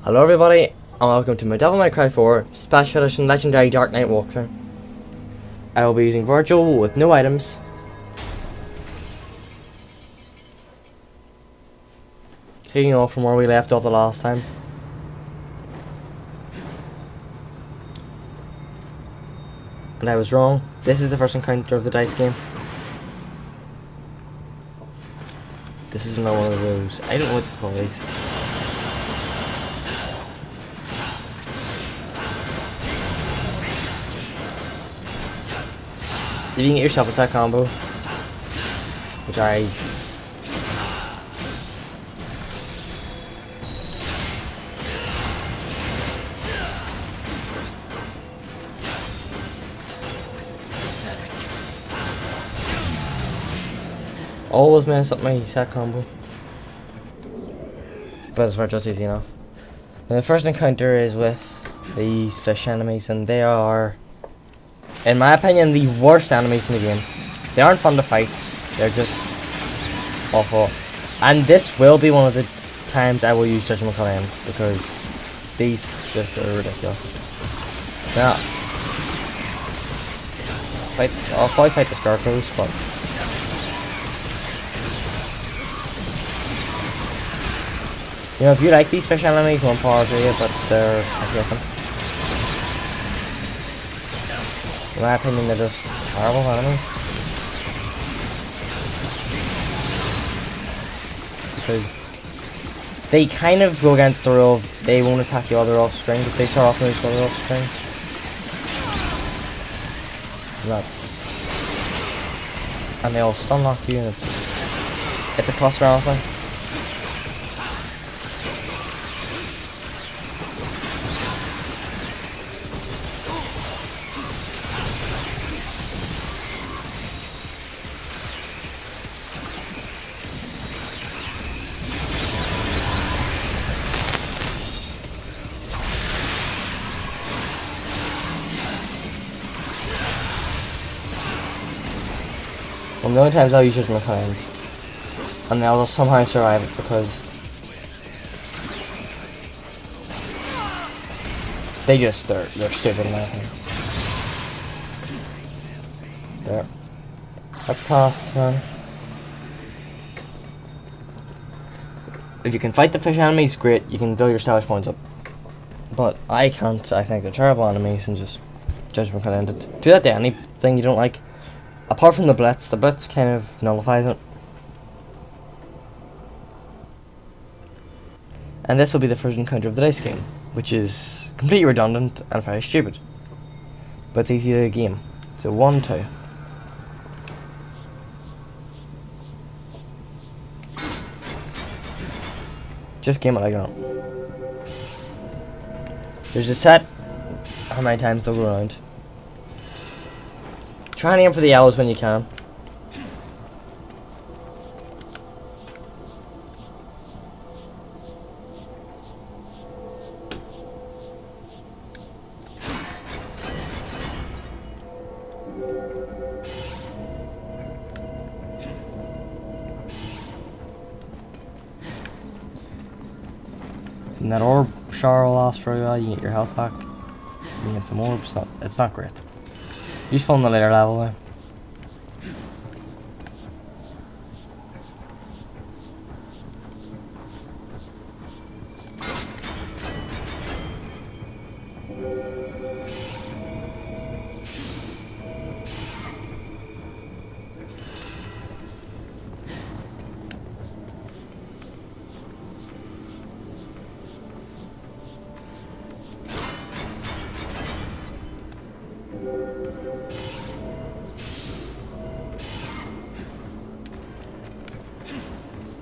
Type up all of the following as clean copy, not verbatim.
Hello everybody, and welcome to my Devil May Cry 4 Special Edition Legendary Dark Knight walkthrough. I will be using Vergil with no items. Kicking off from where we left off the last time. And I was wrong. This is the first encounter of the dice game. This is another one of those. I don't know what to call these. You can get yourself a set combo, which I always mess up my set combo, but it's just easy enough. And the first encounter is with these fish enemies, and they are, in my opinion, the worst enemies in the game. They aren't fun to fight, they're just awful. And this will be one of the times I will use Judgment Command, because these just are ridiculous. Now, I'll probably fight the Scarecrows, but you know, if you like these fish enemies, one power to you, but I hate them. In my opinion, they're just horrible enemies. Because they kind of go against the rule of they won't attack you while they're off screen, because they start off moves while they're off screen. And they all stun lock you, and it's a cluster, honestly. Well, the only times I'll use Judgment Command, and they'll somehow survive it because they're stupid in my opinion. There. That's past. If you can fight the fish enemies, great, you can do your stylish points up. But I can't. I think they're terrible enemies, and just Judgment Command it. Do that to anything you don't like. Apart from the Blitz kind of nullifies it. And this will be the first encounter of the dice game, which is completely redundant and very stupid. But it's easy to game. So 1, 2. Just game it like that. There's a set how many times they'll go around. Try and aim for the yellows when you can. And that orb shower will last for a while. You get your health back. You get some orbs. It's not great. Useful in the later level though.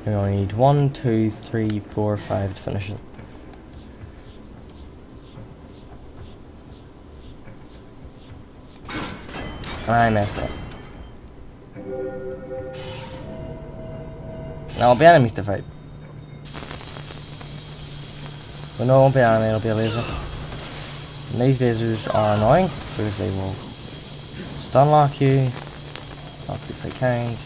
We only need 1, 2, 3, 4, 5 to finish it. I messed up. Now it'll be enemies to fight. But no, it won't be enemy, it'll be a laser. And these lasers are annoying because they will stun lock you, not be very kind.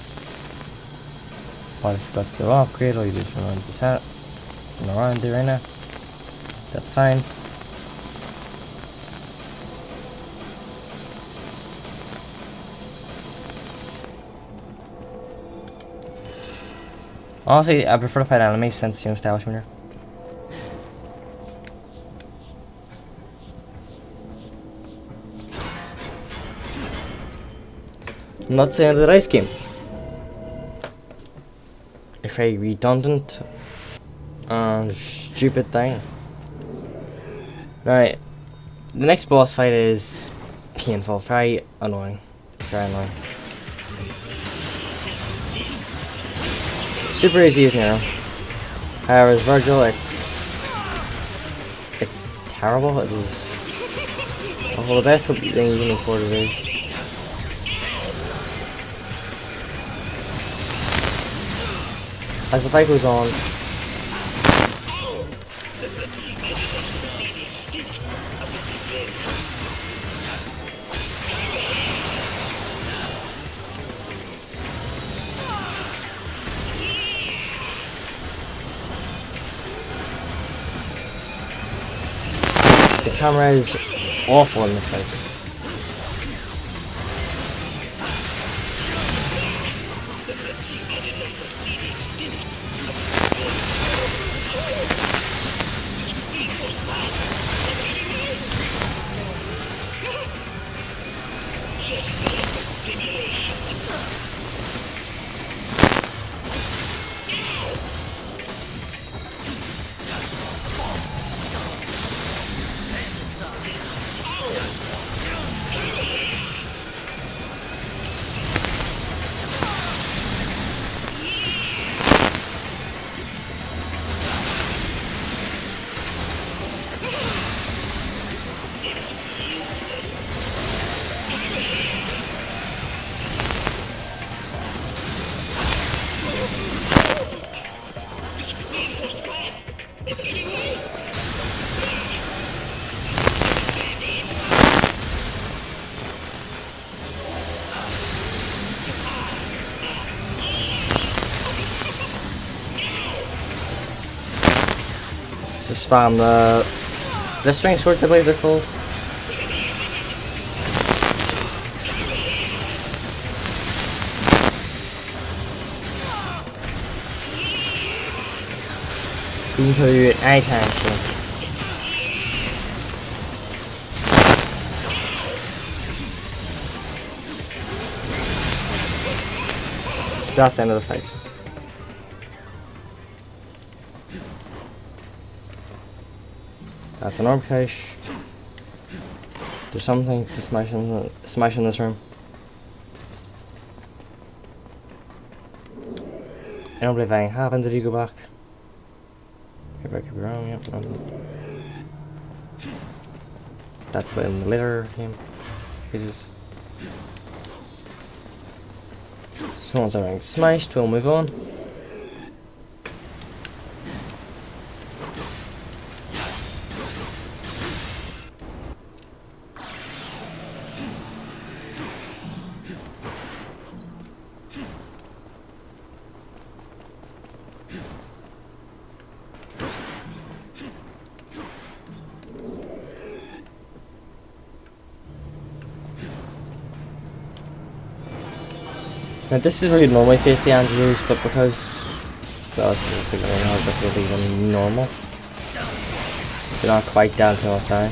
But if you've got the upgrade, all you do is run around the set, run around there right now. That's fine. Honestly, I prefer to fight enemies since, you know, stylish meter. I'm not saying the race game. A very redundant and stupid thing. Right. The next boss fight is painful, very annoying. Very annoying. Super easy as Nero. However, as Vergil, it's terrible. It is the best thing you can afford to do. As the fight goes on, the camera is awful in this fight. Just spam the strength swords, I believe they're called. You can kill you at any time, so. That's the end of the fight. That's an orb cache. There's something to smash in this room. I don't believe anything happens if you go back. If I could be wrong, yep, nothing. That's in the later game. Pages. So once everything's smashed, we'll move on. Now this is where you'd normally face the Andrews, but because this is like how difficult even normal, you're not quite down to us now. You're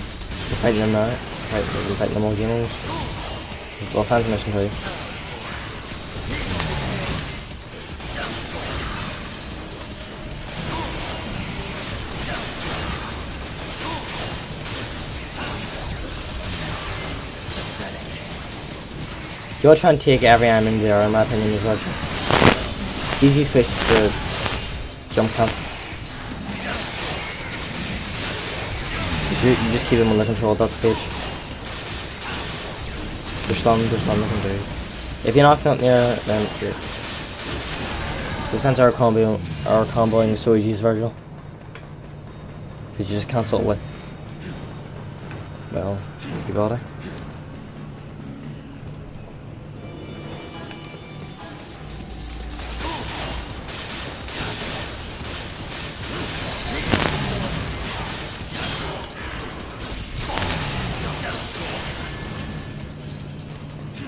fighting them now. You're fighting them all game almost. Los Angeles mission for you. You'll try and take every enemy there, in my opinion, as well. It's easy switch to jump cancel. You just keep them under control at that stage. There's none they can do. If you knock them near, then you're. So since our comboing is so easy as Vergil, because you just cancel it with, well, you got it.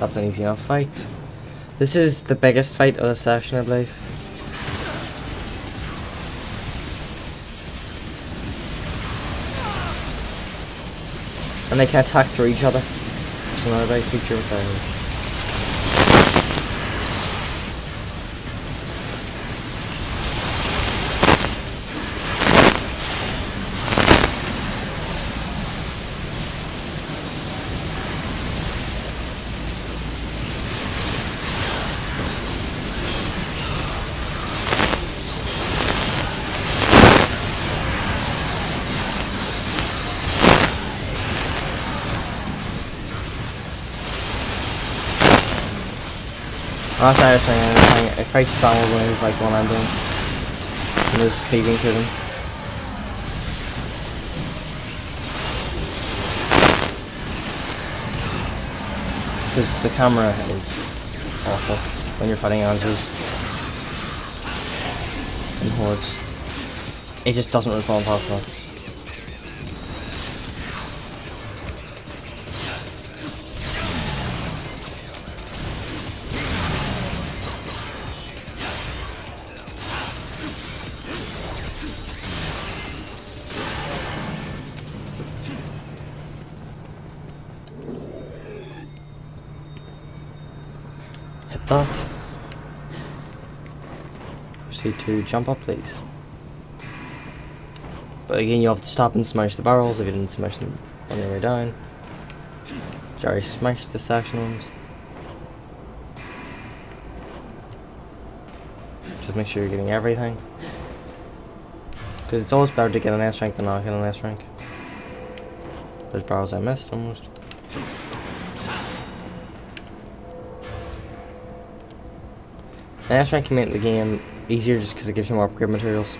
That's an easy enough fight. This is the biggest fight of the session, I believe. And they can attack through each other. Which is another big feature which I like. That's the other thing, if I spam a move like one I'm doing, I'm just cleaving through them. Because the camera is awful when you're fighting answers and hordes. It just doesn't respond fast enough. Hit that. Proceed to jump up, please. But again, you have to stop and smash the barrels if you didn't smash them on your way down. Jerry smashed the section ones. Just make sure you're getting everything. Because it's always better to get an S rank than not get an S rank. There's barrels I missed almost. The S rank can make the game easier just because it gives you more upgrade materials.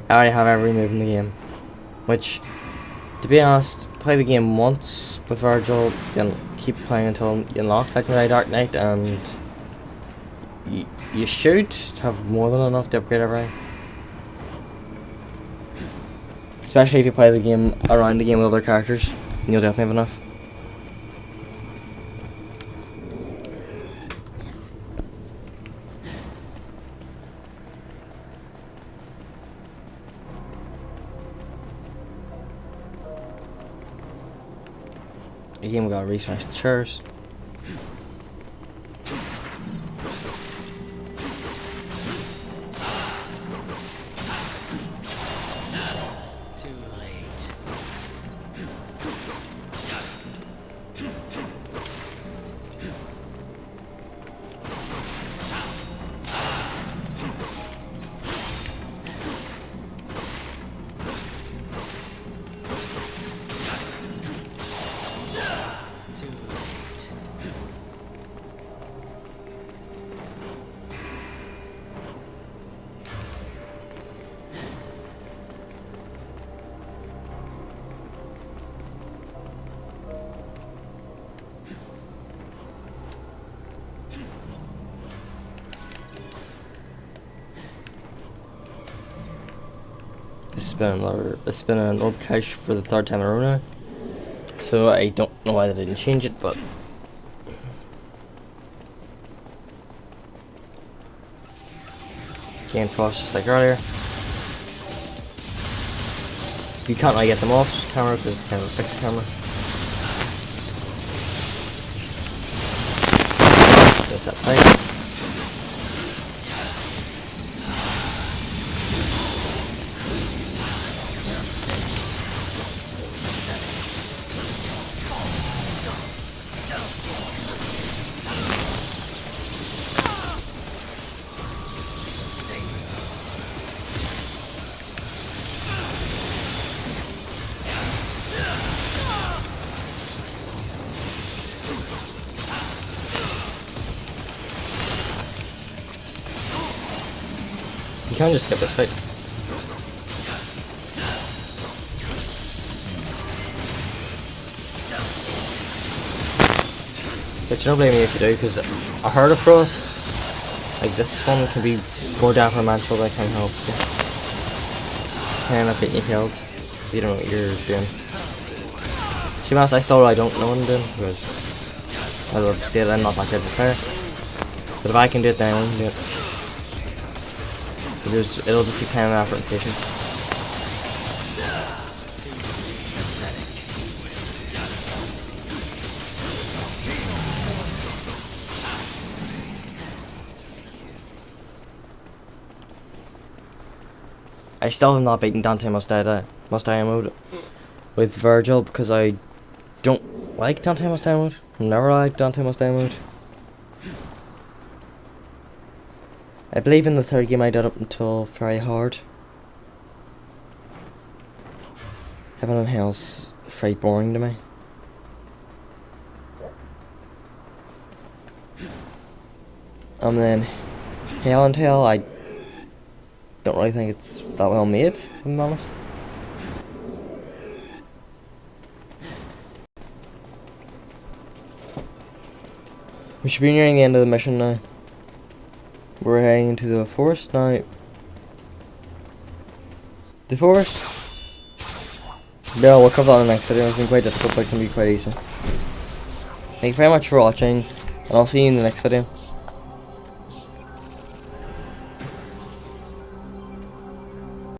I already have every move in the game, which, to be honest, play the game once with Vergil, then keep playing until you unlock Legendary Dark Knight, and you should have more than enough to upgrade everything. Especially if you play the game around the game with other characters, then you'll definitely have enough. Again, we gotta re-smash the chairs. Too late. It's been an orb cache for the third time in a row now. So I don't know why they didn't change it, but gain frost just like earlier. You can't really get them off camera because it's kind of a fixed camera. Just that fight. You can't just skip this fight. But you don't blame me if you do, because a herd of frost like this one can be more detrimental than can help you. It's kind of getting you killed if you don't know what you're doing. So be honest, I still really don't know what I'm doing because, as I've stated, I'm not that good of a player. But if I can do it, then anyone can do it. It'll just take time, effort, and patience. I still have not beaten Dante Must Die mode with Vergil because I don't like Dante Must Die mode. Never liked Dante Must Die mode. I believe in the third game I did up until very hard. Heaven and Hell's very boring to me. And then Hell and Hell, I don't really think it's that well made, if I'm honest. We should be nearing the end of the mission now. We're heading into the forest now. The forest. Yeah, we'll cover that in the next video. It's been quite difficult, but it can be quite easy. Thank you very much for watching, and I'll see you in the next video.